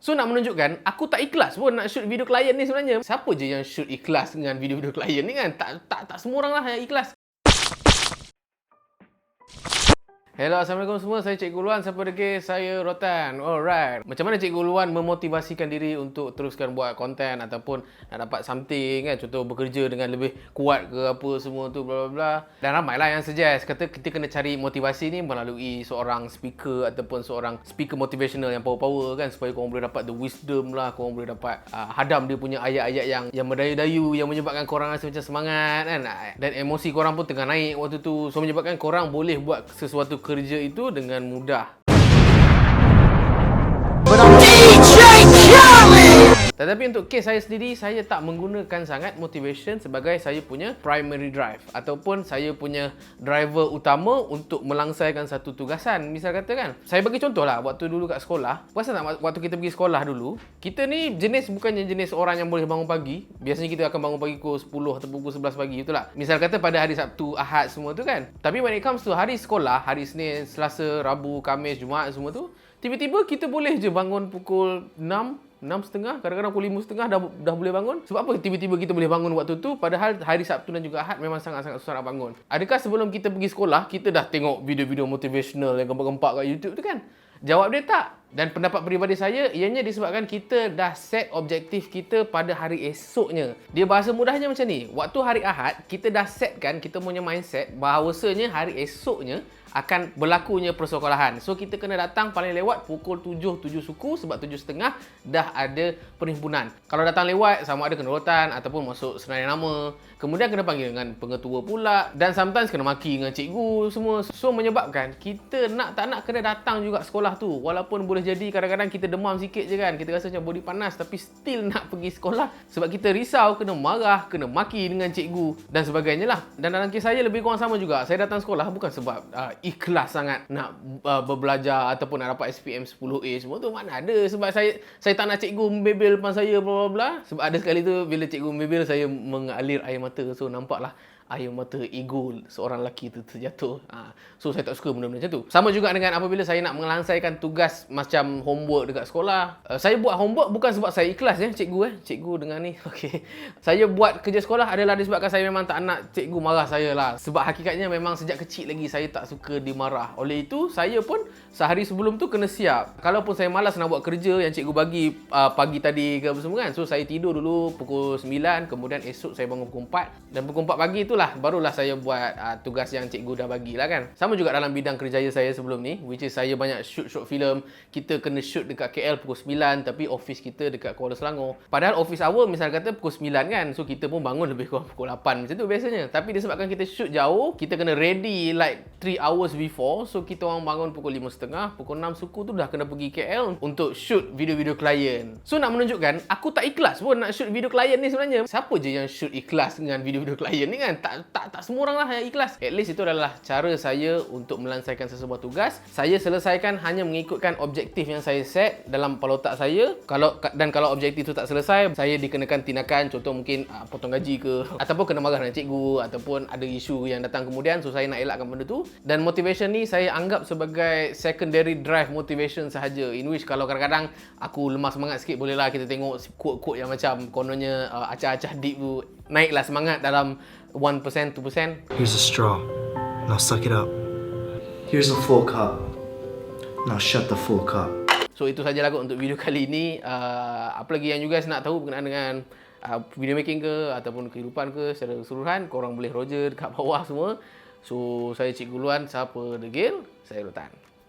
So nak menunjukkan, aku tak ikhlas pun nak shoot video klien ni sebenarnya. Siapa je yang shoot ikhlas dengan video-video klien ni kan? Tak semua orang lah yang ikhlas. Hello, Assalamualaikum semua. Saya Cikgu Luan. Siapa lagi? Saya Rotan. Alright. Macam mana Cikgu Luan memotivasikan diri untuk teruskan buat konten ataupun nak dapat something kan? Contoh bekerja dengan lebih kuat ke apa semua tu bla bla bla. Dan ramailah yang suggest kata kita kena cari motivasi ni melalui seorang speaker ataupun seorang speaker motivational yang power-power kan, supaya korang boleh dapat the wisdom lah, korang boleh dapat hadam dia punya ayat-ayat yang mendayu-dayu, yang menyebabkan korang rasa macam semangat kan. Dan emosi korang pun tengah naik waktu tu. So menyebabkan korang boleh buat sesuatu kerja itu dengan mudah. Tetapi untuk kes saya sendiri, saya tak menggunakan sangat motivation sebagai saya punya primary drive ataupun saya punya driver utama untuk melangsaikan satu tugasan. Misal kata kan, saya bagi contoh lah waktu dulu kat sekolah. Puasa tak waktu kita pergi sekolah dulu, kita ni bukannya jenis orang yang boleh bangun pagi. Biasanya kita akan bangun pagi pukul 10 atau pukul 11 pagi, itulah. Misal kata pada hari Sabtu, Ahad semua tu kan. Tapi when it comes to hari sekolah, hari Senin, Selasa, Rabu, Khamis, Jumaat semua tu, tiba-tiba kita boleh je bangun pukul 6.30, kadang-kadang pukul 5.30 dah boleh bangun. Sebab apa tiba-tiba kita boleh bangun waktu tu, padahal hari Sabtu dan juga Ahad memang sangat-sangat susah nak bangun? Adakah sebelum kita pergi sekolah, kita dah tengok video-video motivational yang gempak-gempak kat YouTube tu kan? Jawab dia tak. Dan pendapat peribadi saya, ianya disebabkan kita dah set objektif kita pada hari esoknya. Dia bahasa mudahnya macam ni. Waktu hari Ahad, kita dah setkan kita punya mindset bahawasanya hari esoknya akan berlakunya persekolahan. So kita kena datang paling lewat pukul 7 suku, sebab 7.30 dah ada perhimpunan. Kalau datang lewat, sama ada kena rotan ataupun masuk senarai nama. Kemudian kena panggil dengan pengetua pula, dan sometimes kena maki dengan cikgu semua. So menyebabkan kita nak tak nak kena datang juga sekolah tu. Walaupun boleh jadi kadang-kadang kita demam sikit je kan, kita rasa macam body panas, tapi still nak pergi sekolah sebab kita risau kena marah, kena maki dengan cikgu dan sebagainya lah. Dan dalam kes saya lebih kurang sama juga. Saya datang sekolah bukan sebab ikhlas sangat nak berbelajar ataupun nak dapat SPM 10A semua tu, mana ada. Sebab saya tak nak cikgu membebel depan saya bla bla bla. Sebab ada sekali tu bila cikgu membebel, saya mengalir air mata. So nampaklah air mata ego seorang lelaki tu terjatuh. So saya tak suka benda-benda macam tu. Sama juga dengan apabila saya nak melangsaikan tugas macam homework dekat sekolah. Saya buat homework bukan sebab saya ikhlas cikgu cikgu dengan ni. Okey. Saya buat kerja sekolah adalah disebabkan saya memang tak nak cikgu marah saya lah. Sebab hakikatnya memang sejak kecil lagi saya tak suka dimarah. Oleh itu saya pun sehari sebelum tu kena siap. Kalaupun saya malas nak buat kerja yang cikgu bagi pagi tadi ke apa semua kan. So saya tidur dulu pukul 9, kemudian esok saya bangun pukul 4, dan pukul 4 pagi tu barulah saya buat tugas yang cikgu dah bagilah kan. Sama juga dalam bidang kerjaya saya sebelum ni, which is saya banyak shoot short film. Kita kena shoot dekat KL pukul 9, tapi office kita dekat Kuala Selangor. Padahal office hour misal kata pukul 9 kan. So kita pun bangun lebih kurang pukul 8 macam tu biasanya. Tapi disebabkan kita shoot jauh, kita kena ready like 3 hours before. So kita orang bangun pukul 5.30, pukul 6 suku tu dah kena pergi KL untuk shoot video-video klien. So nak menunjukkan, aku tak ikhlas pun nak shoot video klien ni sebenarnya. Siapa je yang shoot ikhlas dengan video-video klien ni kan? Tak semua orang lah yang ikhlas. At least itu adalah cara saya untuk melangsaikan sesebuah tugas. Saya selesaikan hanya mengikutkan objektif yang saya set dalam kepala otak saya. Kalau objektif itu tak selesai, saya dikenakan tindakan, contoh mungkin potong gaji ke, ataupun kena marah dengan cikgu, ataupun ada isu yang datang kemudian. So saya nak elakkan benda tu. Dan motivation ni saya anggap sebagai secondary drive motivation sahaja. In which kalau kadang-kadang aku lemah semangat sikit, bolehlah kita tengok quote-quote yang macam kononnya acah-acah deep tu, naiklah semangat dalam 1%, 2%. Here's a straw. Now suck it up. Here's a full cup. Now shut the full cup. So itu sajalah kot untuk video kali ini. Apa lagi yang you guys nak tahu berkenaan dengan video making ke ataupun kehidupan ke secara keseluruhan, korang boleh roger dekat bawah semua. So saya Cikgu Luan, siapa degil, saya Rotan.